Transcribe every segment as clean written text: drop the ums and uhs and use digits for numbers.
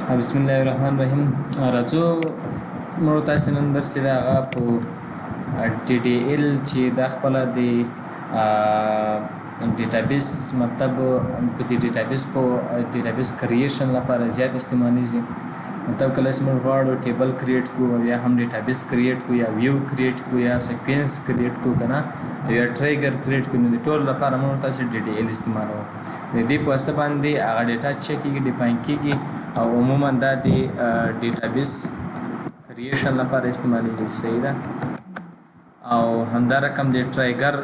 بسم الله الرحمن الرحیم. راځو موږ تاسو نن درس دا هغه په ډي ډي ال چې دا خپل د ډیټابیس مطلب په دې ډیټابیس کریشن لپاره زیات استعمالیږي. مطلب کله چې موږ غواړو ټیبل کریټ کو یا هم ډیټابیس کریټ کو یا ویو کریټ کو یا سیکوینس کریټ کو کنه یا ټریګر کریټ کو نو د ټول لپاره موږ تاسو ډي ډي ال استعمالو. د دې په واسطه باندې هغه ډیټا چک کیږي ډیفاین کیږي او عموما دا د ډیټابیس کریشن لپاره استعمالیږي. صحیح ده. او همدا رقم د ټریګر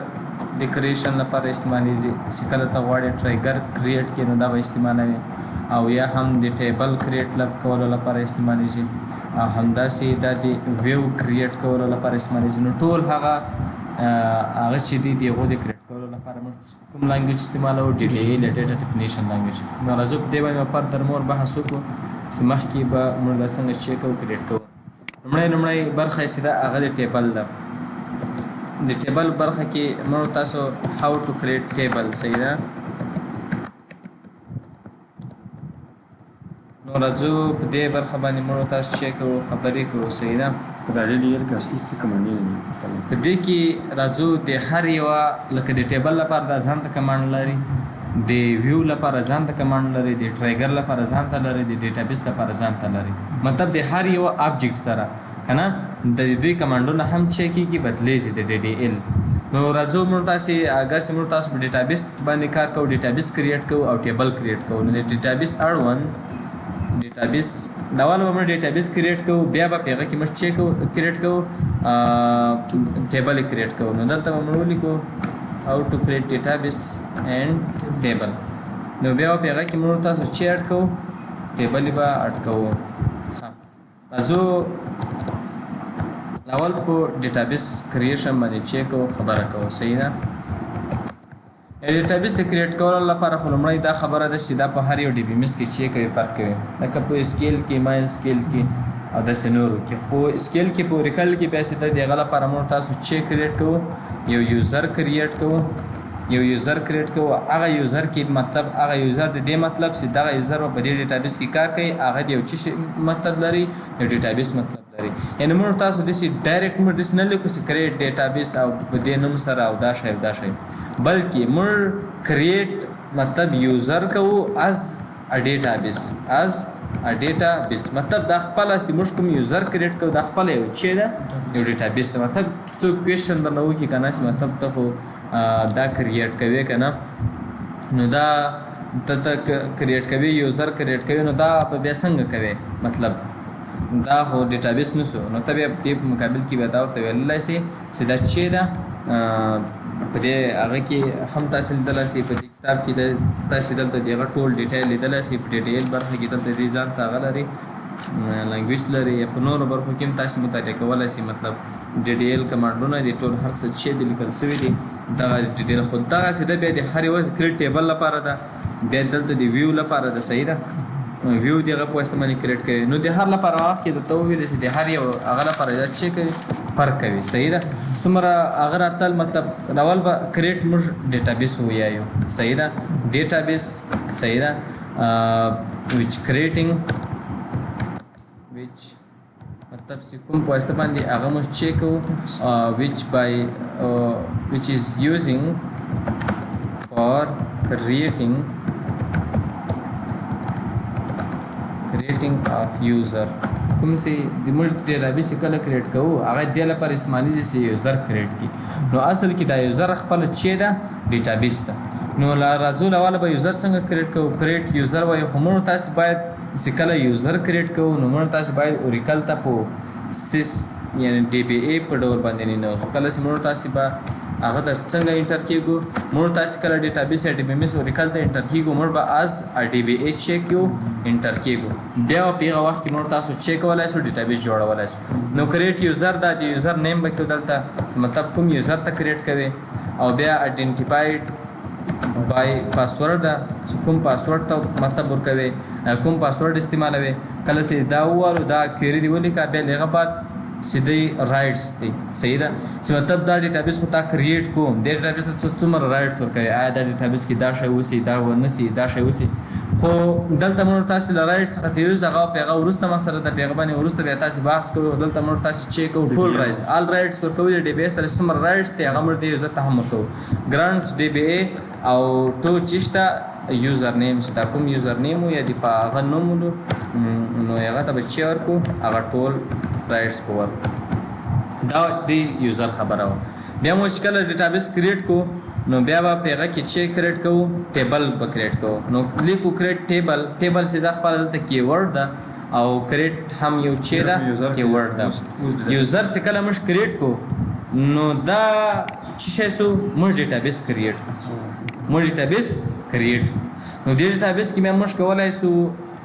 د کریشن لپاره استعمالیږي. چې کله ته غواړې ټریګر کریټ کړې نو دا به استعمالوي او یا هم د ټیبل کریټ کولو لپاره استعمالیږي او همداسې دا د ویو کریټ کولو لپاره استعمالیږي. نو ټول هغه چې دي د هغو د کریټ کولو لپاره موږ کوم لانګویج استعمالوو؟ ډي ډي ال ډیټا ډیفینیشن لانګویج. نو راځو په دې باندې فردر مور بحث وکړو چې مخکې به موږ دا څنګه چیک او کریټ کوو. لومړی برخه چې ده هغه د ټیبل ده. د ټیبل برخه کې موږ تاسو هاو ټو کریټ ټیبل. صحیح ده. نو راځو په دې برخه باندې موږ تاسو چیک او خبرې کوو. صحیح ده. دا ډي ډي ال کې اصلي څه کمانډونه دي مختلف. په دې کې راځو د هر یوه لکه د ټیبل لپاره دا ځان ته کمانډ لري، د ویو لپاره ځان ته کمانډ لري، د ټریګر لپاره ځان ته لري، د ډیټابیس لپاره ځان ته لري. مطلب د هر یو آبجیکټ سره کنه د دوی کمانډونه هم چیک کیږي بدلیږي د ډي ډي ال. نو راځو موږ تاسو اگر چې موږ تاسو په ډیټابیس باندې کار کوو، ډیټابیس کریټ کوو او ټیبل کریټ کوو. نو د ډیټابیس اړوند ډیټابیس ډول به موږ ډیټابیس کریټ کوو، بیا به په هغه کې موږ چیک کریټ کوو، ټیبل کریټ کوو. نو دلته به موږ ولیکو how to create database and table. نو بیا په هغه کې موږ تاسو چې اډ کوو، ټیبل به اډ کوو. راځو اول په ډیټابیس کریشن باندې چیک او خبره کوو. صحیح ده. ډیټابیس د کریټ کولو لپاره خو لومړی دا خبره ده چې دا په هر یو ډي بي ایس کې چیک کوي فرق کوي، لکه په اسکیل کې، ماین اسکیل کې او داسې نورو کې. خو اسکیل کې په اوریکل کې بیا چې د هغه لپاره موږ تاسو چیک کریټ کوو، یو یوزر کریټ کوو، هغه یوزر کې مطلب هغه یوزر د دې مطلب چې دغه یوزر په دې ډیټابیس کې کار کوي، هغه د یو څه مطلب لري، یو ډیټابیس مطلب لري. یعنی موږ تاسو داسې ډایرکټ موږ داسې نه لیکو چې کریټ ډیټابیس او په دې نوم سره او دا شی بلکې موږ کریټ مطلب یوزر کوو از ا ډیټابیس مطلب دا خپل چې موږ کوم یوزر کریټ کوو دا خپل یو چې ده یو ډیټابیس ده. مطلب څوک کوېشن درنه وکړي که نه چې مطلب ته خو دا کریټ کوي که نه، نو دا ته کریټ کوي، یوزر کریټ کوي، نو دا په بیا څنګه کوي؟ مطلب دا خو ډیټابیس نه شو. نو ته بیا په دې مقابل کې بیا دا ورته ویلی شي چې دا چې ده په دې هغه کې هم تاسو لیدلی شئ، په دې کتاب کې تاسو دلته د هغه ټول ډیټیل لیدلی شئ. په ډیټیل برخه کې دلته دې ځان ته هغه لري لانګویج لري، یا په نورو برخو کې هم تاسو مطالعه کولی شئ. مطلب ډي ډي ال کمانډونه دي ټول هر څه چې دي لیکل شوي دي. دغه ډي ډي ال خو دغسې ده، بیا د هر یوه کریټ ټیبل لپاره ده، بیا دلته د ویو لپاره ده. صحیح ده. ویو د هغه په واسطه باندې کریټ کوي. نو د هر لپاره وخت کې درته وویلې چې د هر یو هغه لپاره دا چې کوي فرق کوي. صحیح ده. څومره هغه راتل مطلب اول به کریټ موږ ډیټابیس ووایو. صحیح ده. ډیټابیس. صحیح ده. which مطلب چې کوم په واسطه باندې هغه موږ چیک کوو which is using for creating of user. کوم چې د موږ ډیټابیس کله کریټ کوو هغه دې لپاره استعمالیږي چې یوزر کریټ کړي. نو اصل کې دا یوزر خپل چې ده ډیټابیس ده. نو راځو اوله به یوزر څنګه کریټ کوو؟ کریټ یوزر وایو. خو موږ تاسو باید چې کله یوزر کریټ کوو نو موږ تاسو باید اوریکل ته په سیس یعنی ډي بي اي په ډول باندې نه نو کله چې موږ تاسو به هغه د څنګه انټر کېږو، موږ تاسو کله ډیټابیس یا ډي بي ایس اوریکل ته انټر کېږو، موږ به از ډي بي اي چیک یو انټر کېږو، بیا په هغه وخت کې موږ تاسو چیک کولای شو، ډیټابیس جوړولای شو. نو کریټ یوزر دا د یوزر نیم به کې دلته مطلب کوم یوزر ته کریټ کوي، او بیا آیډنټیفاید بای پاسورډ ده چې کوم پاسورډ ته مطلب ورکوي، کوم پاسورډ استعمالوي. کله چې دا ووالو دا کویري دی ولیکه، بیا هغه بعد سیدی رائټس دي صحیح ده چې مطلب دا ډیټابیس خو تا کریټ کوم د ډیټابیس ته څومره رائټس ورکوي آیا دا ډیټابیس کې دا شی وسی دا ونسی دا شی وسی خو دلته موږ تاسو له رائټس څخه تیروز هغه پیغام ورسته ما سره د پیغام ورسته بیا تاسو بحث کوو دلته موږ تاسو چیک او ټول رائټس آل رائټس ورکوي د ډیټابیس تر څومره رائټس ته هغه موږ دې عزت هم کوو ګرانټس ډی بی ای او ټو چشتا یوزر نیم چې دا کوم یوزر نیم یا دی په هغه نوم نو هغه ته بچی ورکو هغه ټول رائټس په ورکو دا د یوزر خبره و بیا مو چې کله ډیټابیس کریټ کو نو بیا به په هغه کې چې کریټ کوو ټیبل به کریټ کوو نو لیکو کریټ ټیبل سیده خپل دلته کیورډ ده او کریټ هم یو چې ده کیورډ ده یوزر چې کله موږ کریټ کو نو دا چې شی سو موږ ډیټابیس کریټ موږ ډیټابیس کریټ نو د ډیټابیس کې بیا موږ کولای سو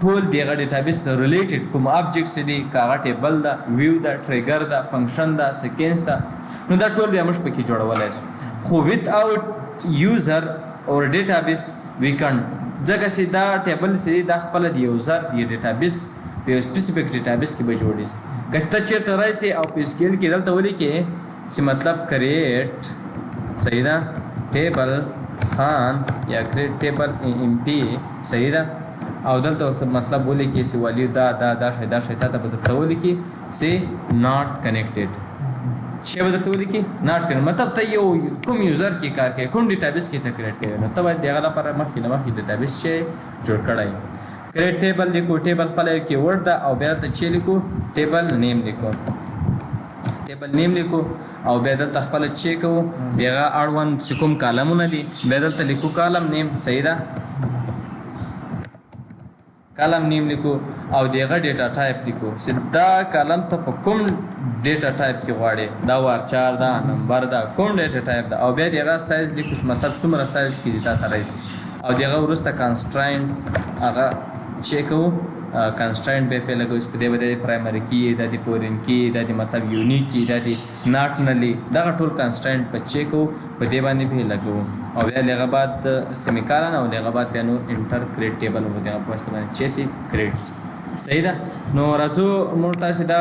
ټول دغه ډیټابیس ریلیټډ کوم آبجیکټس دي کاغه ټیبل دا ویو دا ټریګر دا فنکشن دا سیکوینس دا نو دا ټول بیا موږ پکې جوړولای سو خو ویت اوټ یوزر اور ډیټابیس وی کان ځکه چې دا ټیبل سي دا خپل دی یوزر دی ډیټابیس په سپیسیفیک ډیټابیس کې به جوړیږي کته چیرته راځي او په سکیل کې دلته ولي کې چې مطلب کریټ صحیح ده ټیبل خان یا کریټ ټیبل ام پی صحیح ده او دلته مطلب ولي کې سی ولیو دا شی ته به درته ولي کې سی ناٹ کنیکټډ شی به درته ولي کې ناٹ کنیکټ مطلب ته یو کوم یوزر کې کار کوي کوم ډیټابیس کې ته کریټ کوي نو ته باید دغه لپاره مخکې ډیټابیس چې جوړ کړای کریټ ټیبل لیکو ټیبل خپل کې ورډ دا او بیا ته چې لیکو ټیبل نیم لیکو ټیبل نیم لیکو او بیا دلته خپل چې کوو دغه اړوند چې کوم کالمونه دي بیا دلته لیکو کالم نیم صحیح ده کالم نیم لیکو او دغه ډیټا ټایپ لیکو چې دا کالم ته په کوم ډیټا ټایپ کې غواړي دا وارچار دا نمبر دا کوم ډیټا ټایپ دا او بیا دغه سایز لیکو مطلب څومره سایز کې دي دا ترایسي او دغه وروسته کانسټراینټ هغه چې کوو کنسټراینټ به په لګوي په دې باندې پرایمری کی د دې فورین کی د دې مطلب یونیک کی د دې ناٹ نلی دا ټول کنسټراینټ په چیک کو په دې باندې به لګو او بیا لغه بعد سیمیکالن او لغه بعد بیا نور انټر کریټ ټیبل و دغه په واسطه باندې چې سی کریټس صحیح ده نو راځو موږ تاسو دا